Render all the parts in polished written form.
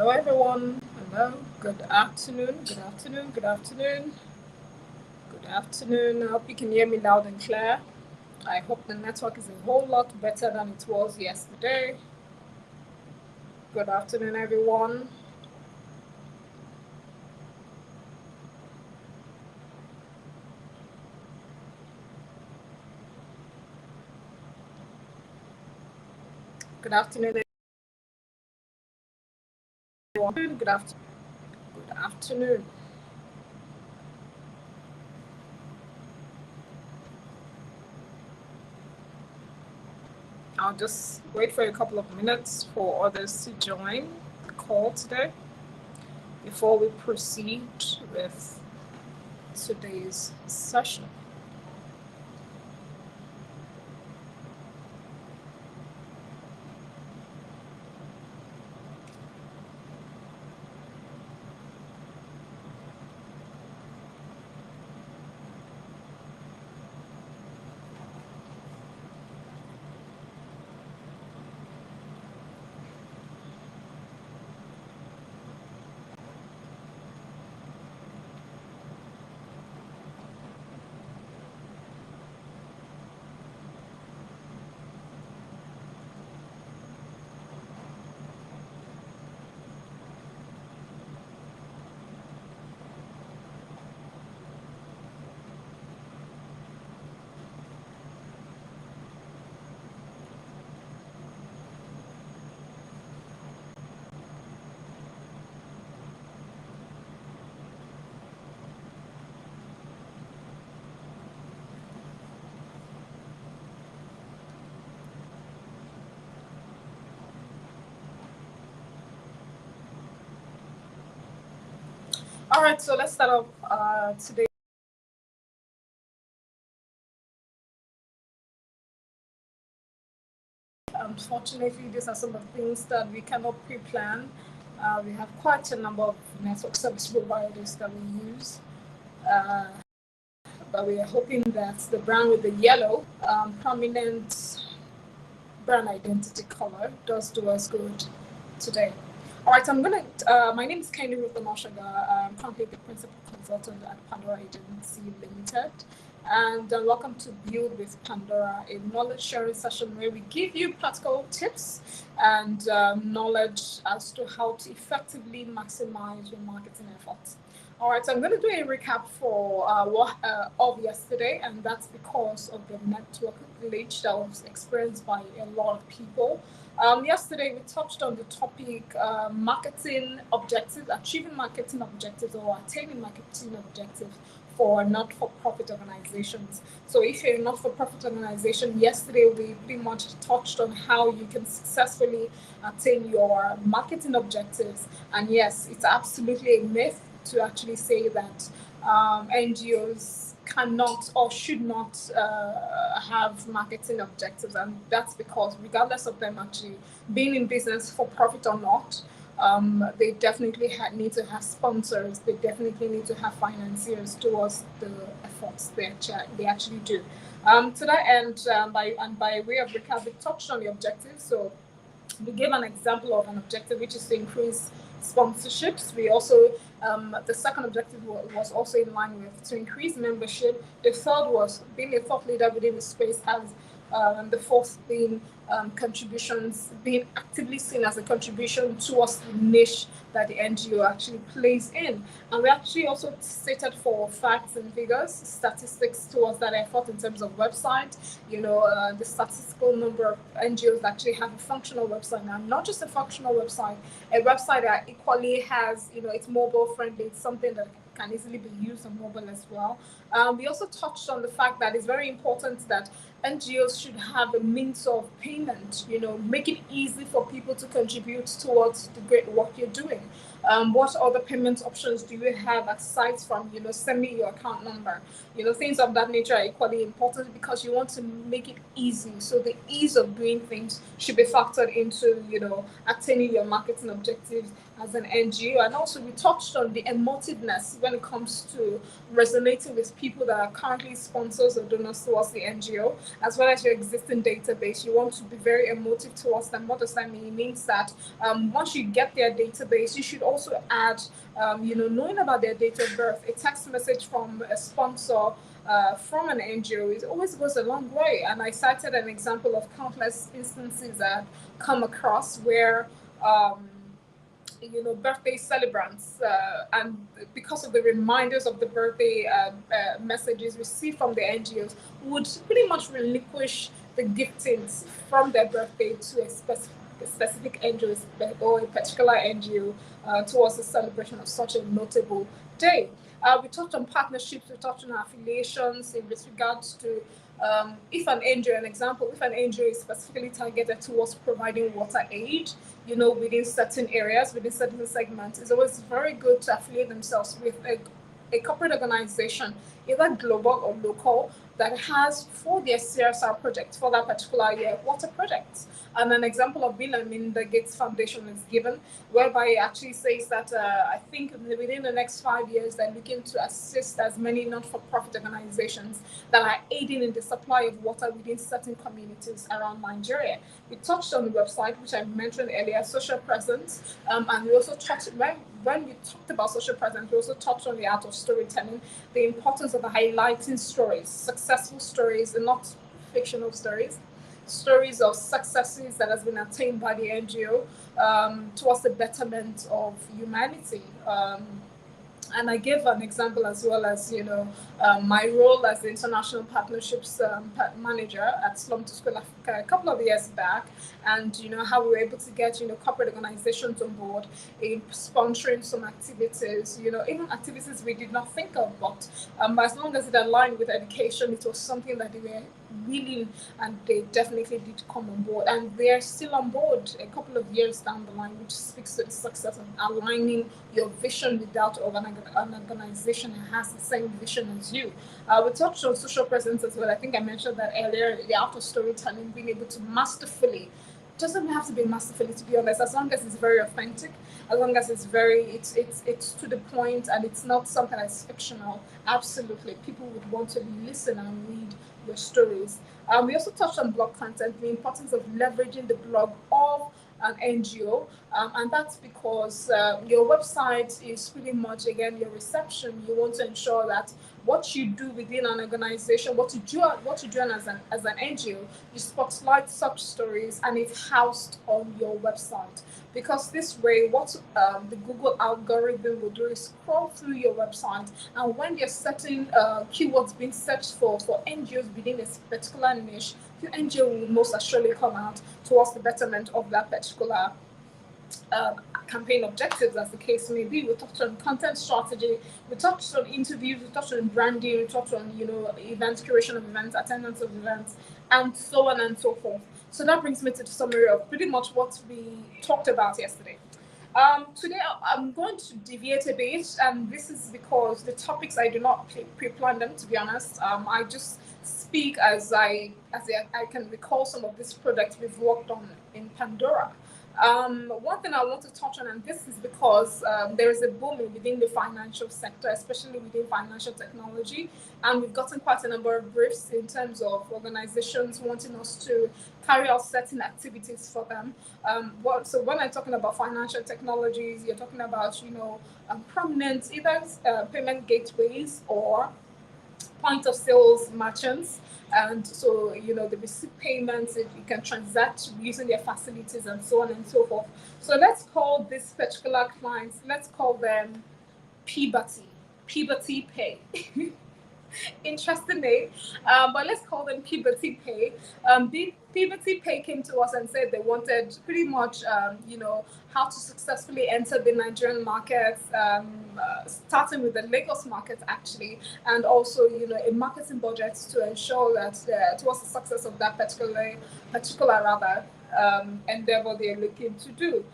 Hello, everyone. Hello. Good afternoon. Good afternoon. Good afternoon. Good afternoon. I hope you can hear me loud and clear. I hope the network is a whole lot better than it was yesterday. Good afternoon, everyone. Good afternoon, everyone. Good afternoon. Good afternoon. I'll just wait for a couple of minutes for others to join the call today before we proceed with today's session. All right, so let's start off today. Unfortunately, these are some of the things that we cannot pre-plan. We have quite a number of network service providers that we use, but we are hoping that the brand with the yellow prominent brand identity color does do us good today. All right, my name is Kenny Ruth-Anoshaga. I'm currently the principal consultant at Pandora Agency Limited. And welcome to Build with Pandora, a knowledge sharing session where we give you practical tips and knowledge as to how to effectively maximize your marketing efforts. All right, so I'm going to do a recap for of yesterday, and that's because of the network glitch that was experienced by a lot of people. Yesterday, we touched on the topic marketing objectives, achieving marketing objectives or attaining marketing objectives for not-for-profit organizations. So if you're a not-for-profit organization, yesterday we pretty much touched on how you can successfully attain your marketing objectives. And yes, it's absolutely a myth to actually say that NGOs cannot or should not have marketing objectives, and that's because regardless of them actually being in business for profit or not, they definitely need to have sponsors. They definitely need to have financiers towards the efforts they actually do. To that end, by way of recap, we touched on the objectives. So we gave an example of an objective, which is to increase sponsorships. We also, the second objective was also in line with to increase membership. The third was being a thought leader within the space, as the fourth being contributions, being actively seen as a contribution towards the niche that the NGO actually plays in. And we actually also stated for facts and figures, statistics towards that effort in terms of website. The statistical number of NGOs that actually have a functional website now, not just a functional website, a website that equally has, it's mobile friendly. It's something that can easily be used on mobile as well. We also touched on the fact that it's very important that NGOs should have a means of payment, make it easy for people to contribute towards the great work you're doing. What other payment options do you have aside from, send me your account number? Things of that nature are equally important because you want to make it easy. So the ease of doing things should be factored into, attaining your marketing objectives as an NGO. And also we touched on the emotiveness when it comes to resonating with people that are currently sponsors or donors towards the NGO, as well as your existing database. You want to be very emotive towards them. What does that mean? It means that once you get their database, you should also add, knowing about their date of birth. A text message from a sponsor from an NGO, it always goes a long way. And I cited an example of countless instances that come across where birthday celebrants, and because of the reminders of the birthday messages received from the NGOs, would pretty much relinquish the giftings from their birthday to a specific NGO or a particular NGO towards the celebration of such a notable day. We touched on partnerships, we touched on affiliations in regards to if an NGO, an example, if an NGO is specifically targeted towards providing water aid, within certain areas, within certain segments, it's always very good to affiliate themselves with a corporate organization, either global or local, that has for their CSR project for that particular year water projects. And an example of Bill and Melinda Gates Foundation is given, whereby it actually says that I think within the next 5 years, they're looking to assist as many not-for-profit organizations that are aiding in the supply of water within certain communities around Nigeria. We touched on the website, which I mentioned earlier, social presence, and we also touched, when we talked about social presence, we also touched on the art of storytelling, the importance of highlighting stories, successful stories, and not fictional stories of successes that has been attained by the NGO towards the betterment of humanity. And I gave an example as well as, my role as the international partnerships manager at Slum to School Africa a couple of years back, and, how we were able to get, corporate organizations on board in sponsoring some activities, even activities we did not think of, but as long as it aligned with education, it was something that they were willing, and they definitely did come on board, and they are still on board a couple of years down the line, which speaks to the success of aligning your vision with that of an organization that has the same vision as you. We touched on social presence as well. I think I mentioned that earlier, the art of storytelling, being able to masterfully, doesn't have to be masterfully, to be honest, as long as it's very authentic, as long as it's it's to the point, and it's not something that's fictional. Absolutely, people would want to listen and read your stories. We also touched on blog content, the importance of leveraging the blog of an NGO, and that's because your website is pretty much, again, your reception. You want to ensure that what you do within an organization, what you do as an NGO, you spotlight such stories, and it's housed on your website. Because this way, what the Google algorithm will do is scroll through your website, and when you're certain keywords being searched for NGOs within a particular niche, your NGO will most assuredly come out towards the betterment of that particular campaign objectives, as the case may be. We touched on content strategy, we touched on interviews, we touched on branding, we touched on events, curation of events, attendance of events, and so on and so forth. So that brings me to the summary of pretty much what we talked about yesterday. Today I'm going to deviate a bit, and this is because the topics, I do not pre-plan them, to be honest. I just speak as I can recall some of these projects we've worked on in Pandora. One thing I want to touch on, and this is because there is a boom within the financial sector, especially within financial technology, and we've gotten quite a number of briefs in terms of organizations wanting us to carry out certain activities for them. So when I'm talking about financial technologies, you're talking about, prominent either payment gateways or point of sales merchants, and so they receive payments, if you can transact using their facilities, and so on and so forth. So let's call this particular clients, let's call them Peabody Pay. Interesting name, but let's call them Peabody Pay. Peabody Pay came to us and said they wanted pretty much, how to successfully enter the Nigerian market, starting with the Lagos market actually, and also a marketing budget to ensure that towards the success of that particular endeavor they're looking to do.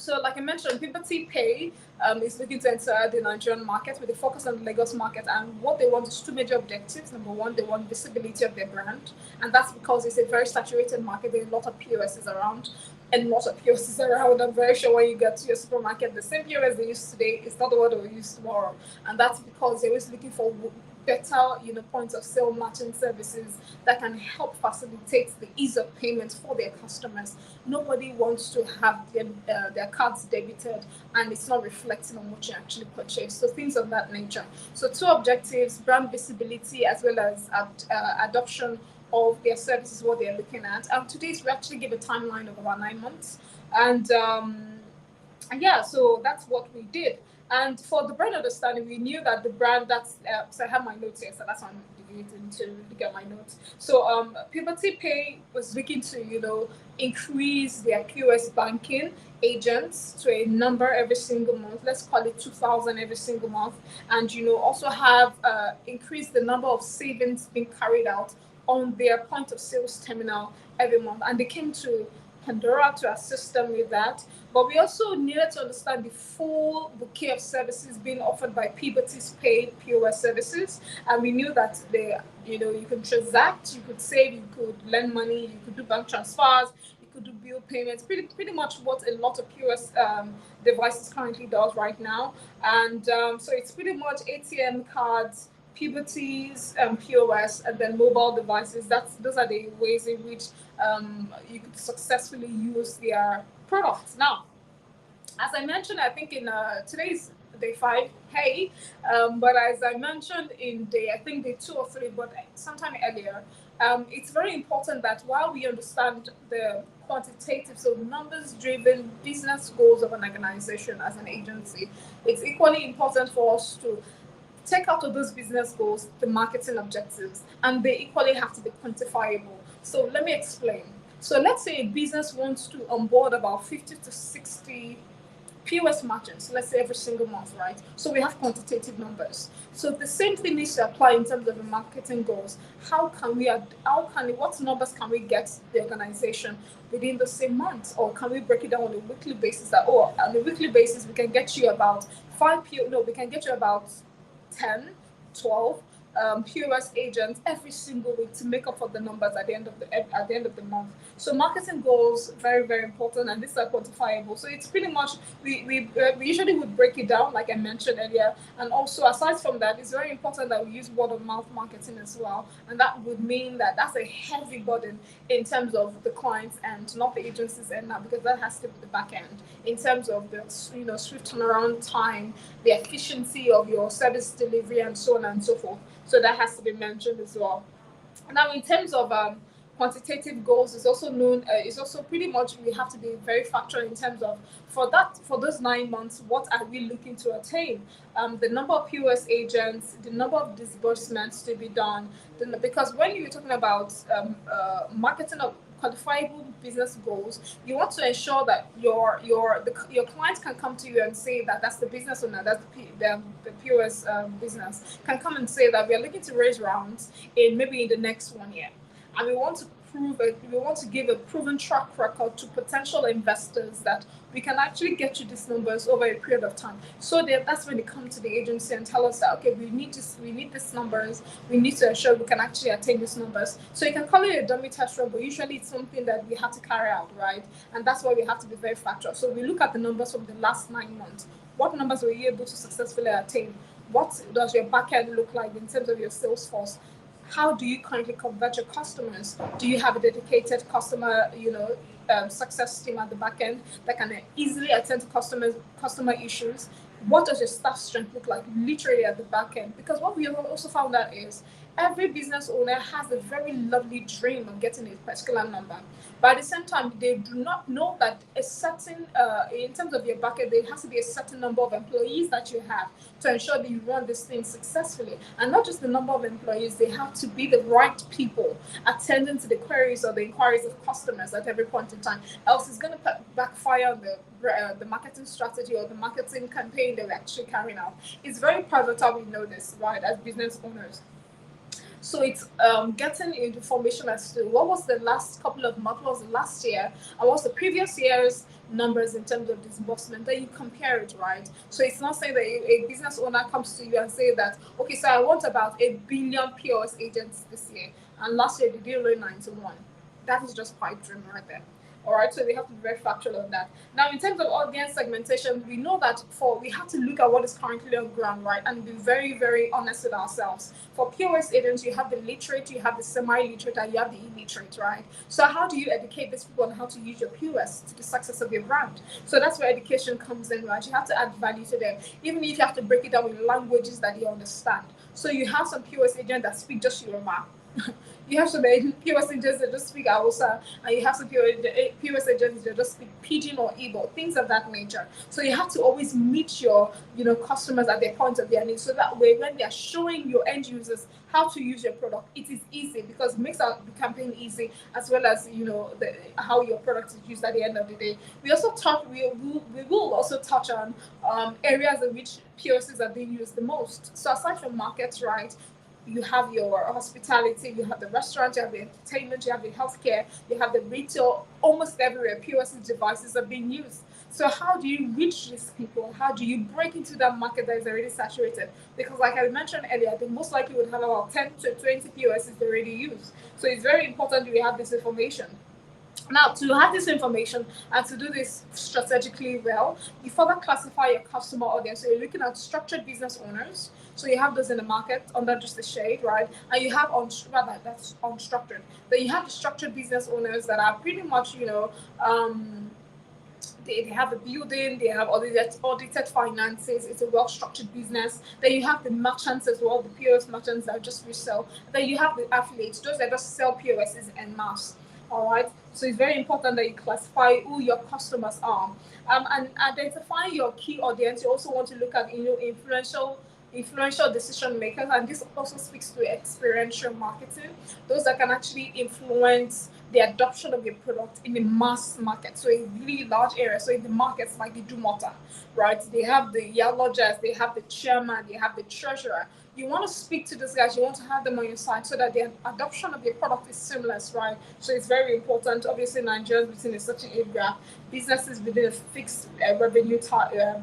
So, like I mentioned, Liberty Pay is looking to enter the Nigerian market with a focus on the Lagos market. And what they want is two major objectives. Number one, they want visibility of their brand. And that's because it's a very saturated market. There are a lot of POSs around. And lots of POSs around. I'm very sure when you get to your supermarket, the same POS they use today is not the one they will use tomorrow. And that's because they're always looking for better, points of sale matching services that can help facilitate the ease of payment for their customers. Nobody wants to have their cards debited and it's not reflecting on what you actually purchased. So things of that nature. So two objectives: brand visibility as well as adoption of their services, what they're looking at. And today we actually give a timeline of about 9 months. And yeah, so that's what we did. And for the brand understanding, we knew that the brand, so I have my notes here, so that's why I'm deviating to look at my notes. So Puberty Pay was looking to, increase their POS banking agents to a number every single month. Let's call it 2,000 every single month. And, also have increased the number of savings being carried out on their point of sales terminal every month. And they came to Pandora to assist them with that. But we also needed to understand the full bouquet of services being offered by Puberty's Pay POS services. And we knew that you could transact, you could save, you could lend money, you could do bank transfers, you could do bill payments, pretty much what a lot of POS devices currently does right now. And so it's pretty much ATM cards, Puberty's POS, and then mobile devices. Those are the ways in which you could successfully use their products. Now, as I mentioned, I think in today's day 5, hey, but as I mentioned in I think day 2 or 3, but sometime earlier, it's very important that while we understand the quantitative, so numbers-driven business goals of an organization as an agency, it's equally important for us to take out of those business goals the marketing objectives, and they equally have to be quantifiable. So let me explain. So let's say a business wants to onboard about 50 to 60 POS merchants, let's say every single month, right? So we have quantitative numbers. So the same thing needs to apply in terms of the marketing goals. What numbers can we get the organization within the same month? Or can we break it down on a weekly basis? On a weekly basis, we can get you about 5 we can get you about 10, 12 POS agents every single week to make up for the numbers at the end of the month. So marketing goals, very, very important, and these are quantifiable. So it's pretty much we usually would break it down, like I mentioned earlier, and also aside from that, it's very important that we use word of mouth marketing as well, and that would mean that that's a heavy burden in terms of the clients and not the agencies end now, because that has to be the back end in terms of the swift turnaround time, the efficiency of your service delivery, and so on and so forth. So that has to be mentioned as well. Now, in terms of quantitative goals, is also pretty much we have to be very factual in terms of for those 9 months, what are we looking to attain? The number of POS agents, the number of disbursements to be done, because when you're talking about marketing of quantifiable business goals, you want to ensure that your clients can come to you and say that that's the business owner, that's the POS business can come and say that we are looking to raise rounds in the next 1 year, and we want to give a proven track record to potential investors that we can actually get you these numbers over a period of time. So that's when they come to the agency and tell us that, okay, we need these numbers, we need to ensure we can actually attain these numbers. So you can call it a dummy test run, but usually it's something that we have to carry out, right? And that's why we have to be very factual. So we look at the numbers from the last 9 months. What numbers were you able to successfully attain? What does your back end look like in terms of your sales force? How do you currently convert your customers? Do you have a dedicated customer, success team at the back end that can easily attend to customer issues? What does your staff strength look like literally at the back end? Because what we have also found out is every business owner has a very lovely dream of getting a particular number. But at the same time, they do not know that a certain, in terms of your backend, there has to be a certain number of employees that you have to ensure that you run this thing successfully. And not just the number of employees, they have to be the right people attending to the queries or the inquiries of customers at every point in time. Else it's going to backfire on the marketing strategy or the marketing campaign that we're actually carrying out. It's very pivotal, we know this, right, as business owners. So it's getting information as to what was the last couple of months, what was the last year, and what's the previous year's numbers in terms of disbursement. Then you compare it, right? So it's not saying that a business owner comes to you and say that, okay, so I want about 1 billion POS agents this year, and last year they did only 91. That is just pipe dream right there. All right, so we have to be very factual on that. Now, in terms of audience segmentation, we know that we have to look at what is currently on ground, right, and be very, very honest with ourselves. For POS agents, you have the literate, you have the semi-literate, and you have the illiterate, right? So how do you educate these people on how to use your POS to the success of your brand? So that's where education comes in, right? You have to add value to them, even if you have to break it down with languages that they understand. So you have some POS agents that speak just Yoruba. You have some POS agents that just speak Hausa, and you have some POS agents that just speak Pidgin or Igbo, things of that nature. So you have to always meet your customers at their point of their needs, so that way when they are showing your end users how to use your product, it is easy, because it makes the campaign easy, as well as how your product is used at the end of the day. We will also touch on areas in which POSs are being used the most. So aside from markets, right, you have your hospitality, you have the restaurant, you have the entertainment, you have the healthcare, you have the retail. Almost everywhere POS devices are being used. So how do you reach these people? How do you break into that market that is already saturated? Because like I mentioned earlier, they most likely would have about 10 to 20 POSs they already use. So it's very important we have this information. Now, to have this information and to do this strategically well, you further classify your customer audience. So you're looking at structured business owners. So you have those in the market under just the shade, right? And you have that's unstructured. Then you have the structured business owners that are pretty much, they have a building, they have audited finances, it's a well-structured business. Then you have the merchants as well, the POS merchants that just resell. Then you have the affiliates, those that just sell POSs en masse. All right, so it's very important that you classify who your customers are, and identify your key audience. You also want to look at influential decision makers, and this also speaks to experiential marketing, those that can actually influence the adoption of your product in the mass market, so a really large area. So in the markets like the Dumota, right, they have the Yalodgers, they have the chairman, they have the treasurer. You want to speak to these guys, you want to have them on your side so that the adoption of your product is seamless, right? So it's very important. Obviously, Nigerians between a certain age gap, businesses within a fixed revenue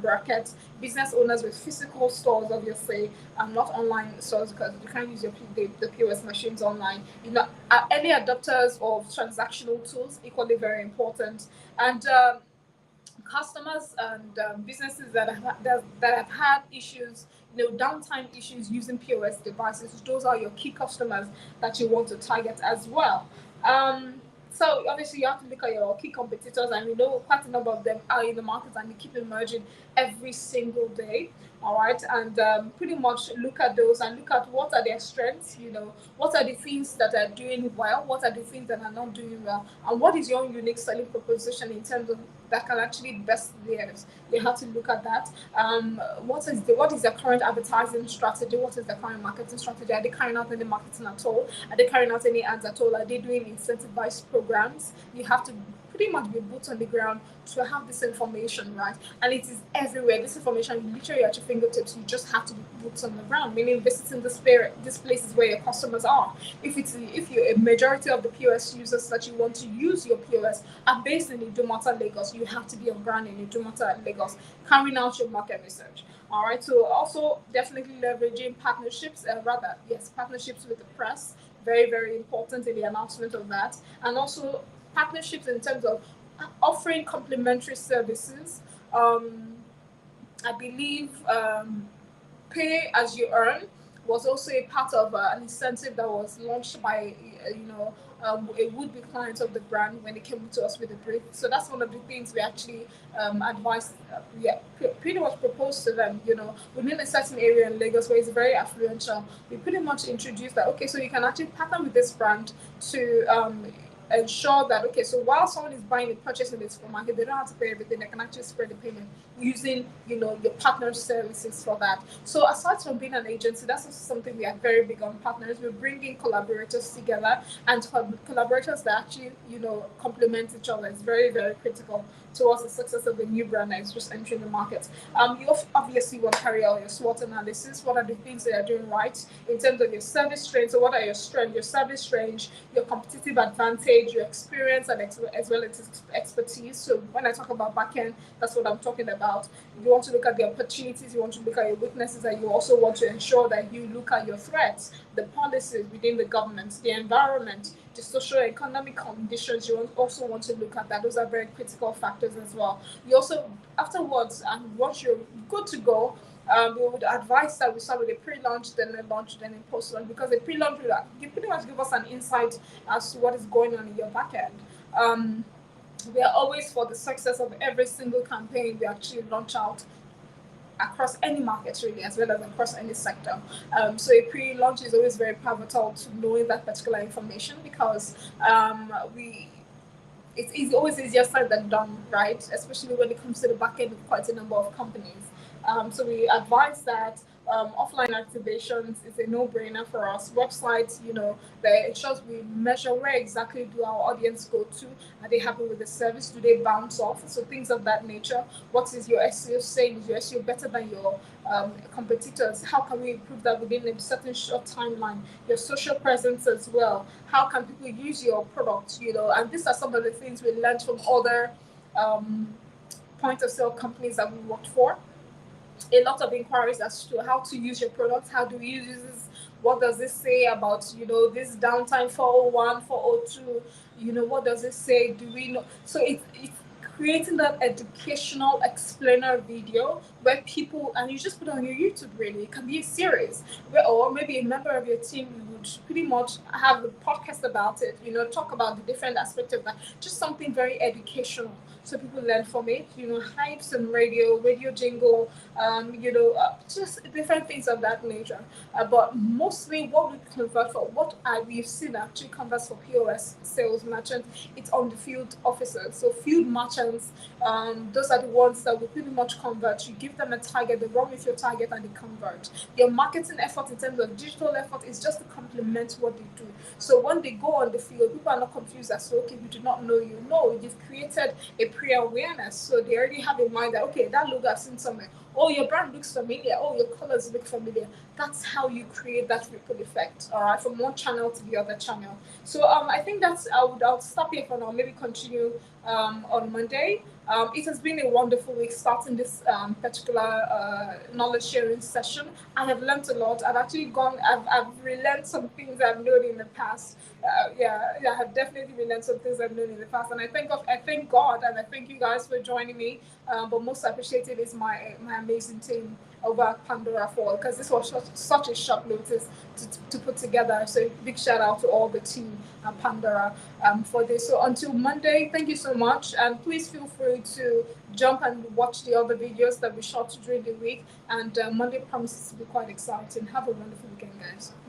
bracket, business owners with physical stores, obviously, and not online stores, because you can't use the POS machines online. Early adopters of transactional tools, equally very important. And customers and businesses that have had issues, downtime issues using POS devices, those are your key customers that you want to target as well. So obviously you have to look at your key competitors, and we know quite a number of them are in the market and they keep emerging every single day. All right, and pretty much look at those and look at what are their strengths, what are the things that are doing well, what are the things that are not doing well, and what is your unique selling proposition in terms of that can actually best theirs. You have to look at that. What is their current advertising strategy? What is their current marketing strategy? Are they carrying out any marketing at all? Are they carrying out any ads at all? Are they doing incentivized programs? You have to pretty much be boots on the ground to have this information, right? And it is everywhere. This information literally at your fingertips. You just have to be boots on the ground, meaning visiting this places where your customers are. If you're a majority of the POS users that you want to use your POS are based in Idumota, Lagos, you have to be on ground in Idumota, Lagos, carrying out your market research. All right. So also definitely leveraging partnerships, partnerships with the press. Very, very important in the announcement of that, and also partnerships in terms of offering complementary services. I believe pay as you earn was also a part of an incentive that was launched by a would-be client of the brand when they came to us with a brief. So that's one of the things we actually advised, pretty much proposed to them. Within a certain area in Lagos where it's very affluential, we pretty much introduced that. Okay, so you can actually partner with this brand to ensure that, okay, so while someone is buying and purchasing this from market, they don't have to pay everything. They can actually spread the payment using, your partner services for that. So aside from being an agency, that's also something we are very big on partners. We bring in collaborators together, and collaborators that actually, complement each other is very, very critical towards the success of the new brand that is just entering the market. You obviously want to carry out your SWOT analysis. What are the things that you're doing right in terms of your service strengths? So what are your strengths, your service range, your competitive advantage, your experience, and as well as expertise? So when I talk about backend, that's what I'm talking about. You want to look at the opportunities, you want to look at your weaknesses, and you also want to ensure that you look at your threats, the policies within the government, the environment, the social economic conditions. You also want to look at that. Those are very critical factors as well. You also, afterwards, and once you're good to go, we would advise that we start with a pre-launch, then a launch, then a post-launch, because a pre-launch will pretty much give us an insight as to what is going on in your backend. We are always, for the success of every single campaign we actually launch out across any market really, as well as across any sector. So a pre-launch is always very pivotal to knowing that particular information, because it's always easier said than done, right? Especially when it comes to the back end of quite a number of companies. So we advise that offline activations is a no-brainer for us. Websites, that ensures we measure where exactly do our audience go to. Are they happy with the service? Do they bounce off? So things of that nature. What is your SEO saying? Is your SEO better than your competitors? How can we improve that within a certain short timeline? Your social presence as well. How can people use your product? And these are some of the things we learned from other point of sale companies that we worked for. A lot of inquiries as to how to use your product. How do we use this? What does this say about, this downtime 401, 402? What does it say? Do we know? So it's creating that educational explainer video where people, and you just put it on your YouTube really. It can be a series or maybe a member of your team would pretty much have a podcast about it, talk about the different aspects of that. Just something very educational, so people learn from it, hypes and radio jingle, just different things of that nature. But mostly what we convert for, we've seen actually converts for POS sales merchants, it's on the field officers. So field merchants, those are the ones that will pretty much convert. You give them a target, they run with your target, and they convert. Their marketing effort in terms of digital effort is just to complement what they do. So when they go on the field, people are not confused as to, okay, we do not know you. No, you've created a pre-awareness, so they already have in mind that, okay, that logo I've seen somewhere. Oh, your brand looks familiar. Oh, your colors look familiar. That's how you create that ripple effect, all right, from one channel to the other channel. So I think I'll stop here for now. Maybe continue on Monday. It has been a wonderful week starting this particular knowledge sharing session. I have learned a lot. I've relearned some things I've known in the past. I have definitely relearned some things I've known in the past, and I thank God, and I thank you guys for joining me. But most appreciated is my amazing team over at Pandora because this was such a short notice to put together. So big shout out to all the team at Pandora for this. So until Monday, thank you so much, and please feel free to jump and watch the other videos that we shot during the week. And Monday promises to be quite exciting. Have a wonderful weekend, guys. Bye.